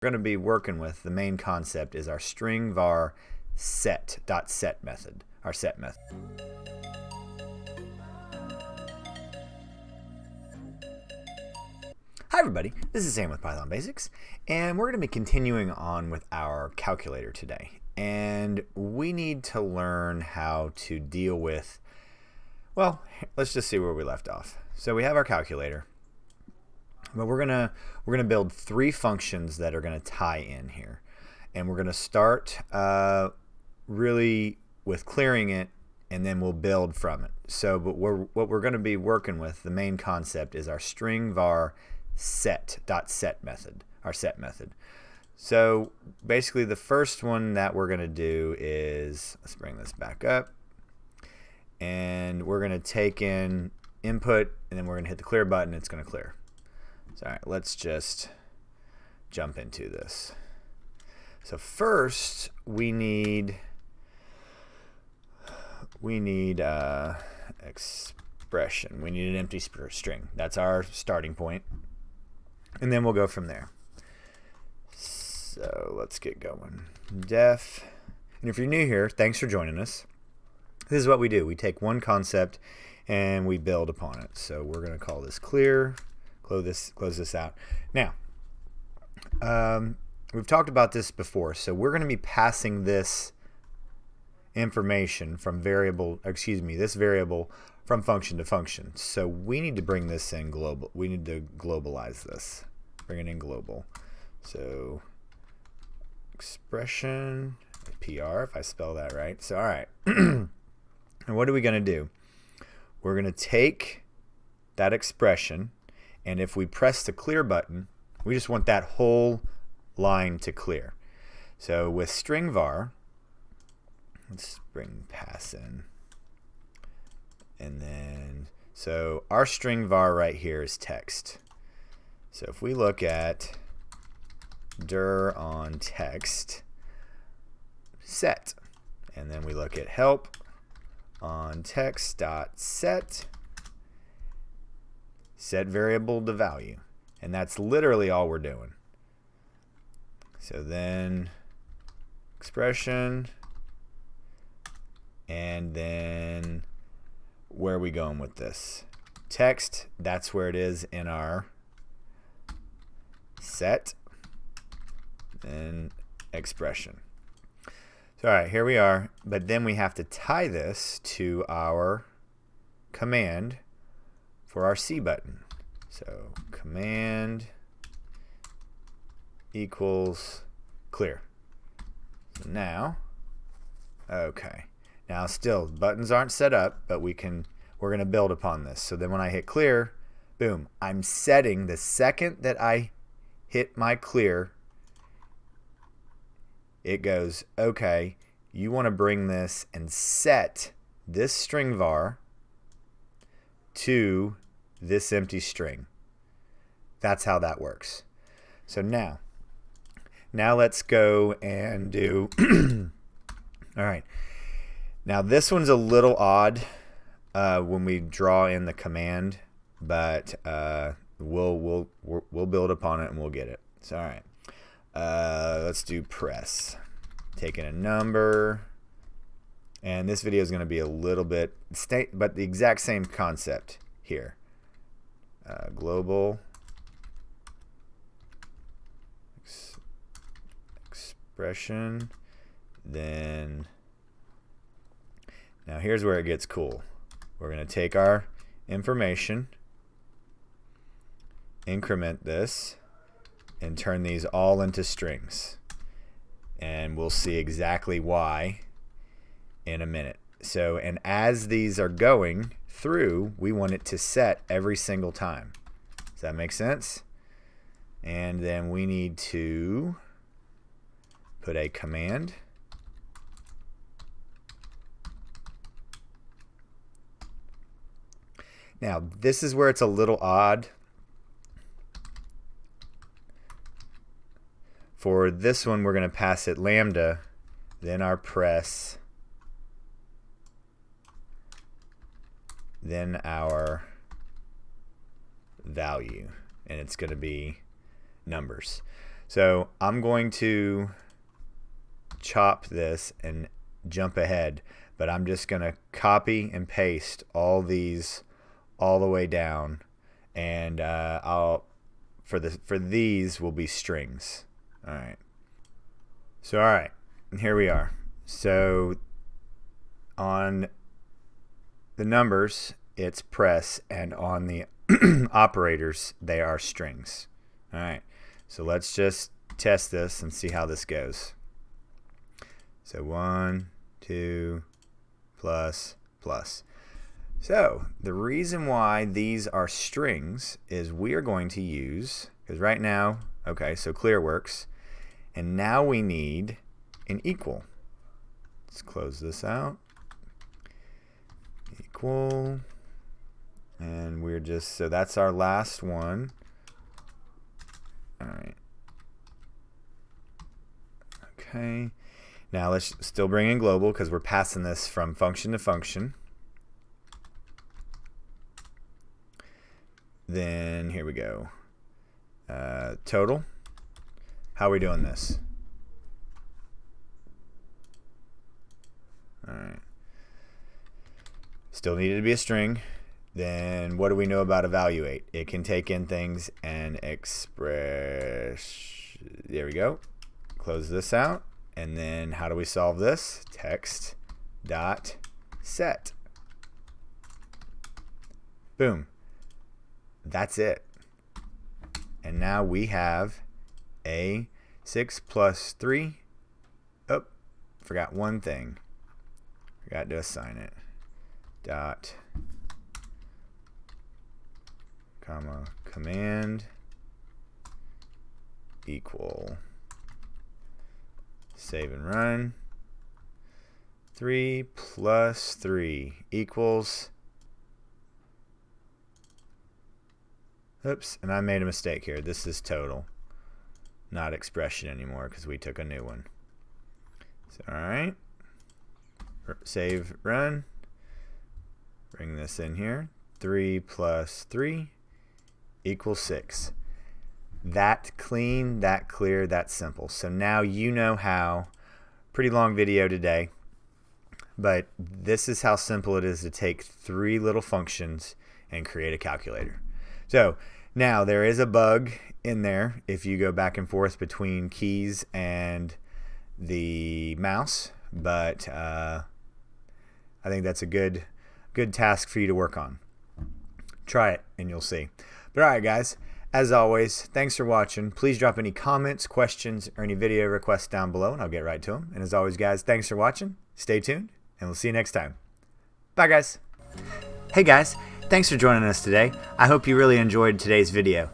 going to be working with, the main concept is our StringVar set method, our set method. Hi everybody, this is Sam with Python Basics, and we're going to be continuing on with our calculator today. And we need to learn how to deal with, well, let's just see where we left off. So we have our calculator, but we're gonna build three functions that are gonna tie in here, and we're gonna start really with clearing it, and then we'll build from it. So, but what we're going to be working with, the main concept is our StringVar set method, our set method. So basically, the first one that we're going to do is, let's bring this back up, and we're going to take in input, and then we're going to hit the clear button. It's going to clear. So, all right, let's just jump into this. So first, we need expression. We need an empty string. That's our starting point, and then we'll go from there. So let's get going. Def, and if you're new here, thanks for joining us. This is what we do. We take one concept and we build upon it. So we're going to call this clear. Close this out. Now, we've talked about this before, so we're going to be passing this information from this variable from function to function. So we need to bring this in global. We need to globalize this. Bring it in global. So expression PR, if I spell that right. So all right. And what are we going to do? We're going to take that expression, and if we press the clear button, we just want that whole line to clear. So with StringVar, let's bring pass in. And then, so our StringVar right here is text. So if we look at dir on text set, and then we look at help on text dot set variable to value, and that's literally all we're doing. So then expression, and then where are we going with this? Text, that's where it is in our set, and expression. So all right, here we are, but then we have to tie this to our command for our C button. So command equals clear. So now, okay. Now still, buttons aren't set up, but we're going to build upon this. So then when I hit clear, boom, I'm setting the second that I hit my clear, it goes, okay, you want to bring this and set this StringVar to this empty string. That's how that works. So now let's go and do, all right. Now this one's a little odd when we draw in the command, but we'll build upon it and we'll get it. So all right, let's do press. Taking a number, and this video is going to be a little bit but the exact same concept here. Global expression, then. Now here's where it gets cool. We're going to take our information, increment this, and turn these all into strings. And we'll see exactly why in a minute. So, and as these are going through, we want it to set every single time. Does that make sense? And then we need to put a command. Now, this is where it's a little odd. For this one, we're going to pass it lambda, then our press, then our value, and it's going to be numbers. So I'm going to chop this and jump ahead, but I'm just going to copy and paste all these all the way down, and for these will be strings. All right. So all right, here we are. So on the numbers, it's press, and on the operators, they are strings. All right. So let's just test this and see how this goes. So 1, 2, plus, plus. So the reason why these are strings is we are going to use, because right now, okay, so clear works, and now we need an equal. Let's close this out. Equal, and we're just, so that's our last one. All right. Okay. Now let's still bring in global because we're passing this from function to function. Then here we go. Total. How are we doing this? All right. Still needed to be a string. Then what do we know about evaluate? It can take in things and express. There we go. Close this out. And then how do we solve this? Text dot set. Boom. That's it. And now we have a 6 plus 3. Oh, forgot one thing. Forgot to assign it. Dot, comma, command, equal. Save and run. 3 plus 3 equals. Oops, and I made a mistake here. This is total, not expression anymore because we took a new one. So, all right. Save, run. Bring this in here. 3 plus 3 equals 6. That clean, that clear, that simple. So now you know how. Pretty long video today, but this is how simple it is to take 3 little functions and create a calculator. So now there is a bug in there if you go back and forth between keys and the mouse, but I think that's a good task for you to work on. Try it and you'll see. But all right, guys. As always, thanks for watching. Please drop any comments, questions, or any video requests down below, and I'll get right to them. And as always, guys, thanks for watching. Stay tuned, and we'll see you next time. Bye, guys. Hey, guys. Thanks for joining us today. I hope you really enjoyed today's video.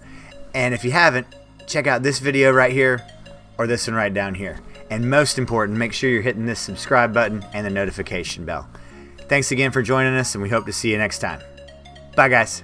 And if you haven't, check out this video right here or this one right down here. And most important, make sure you're hitting this subscribe button and the notification bell. Thanks again for joining us, and we hope to see you next time. Bye, guys.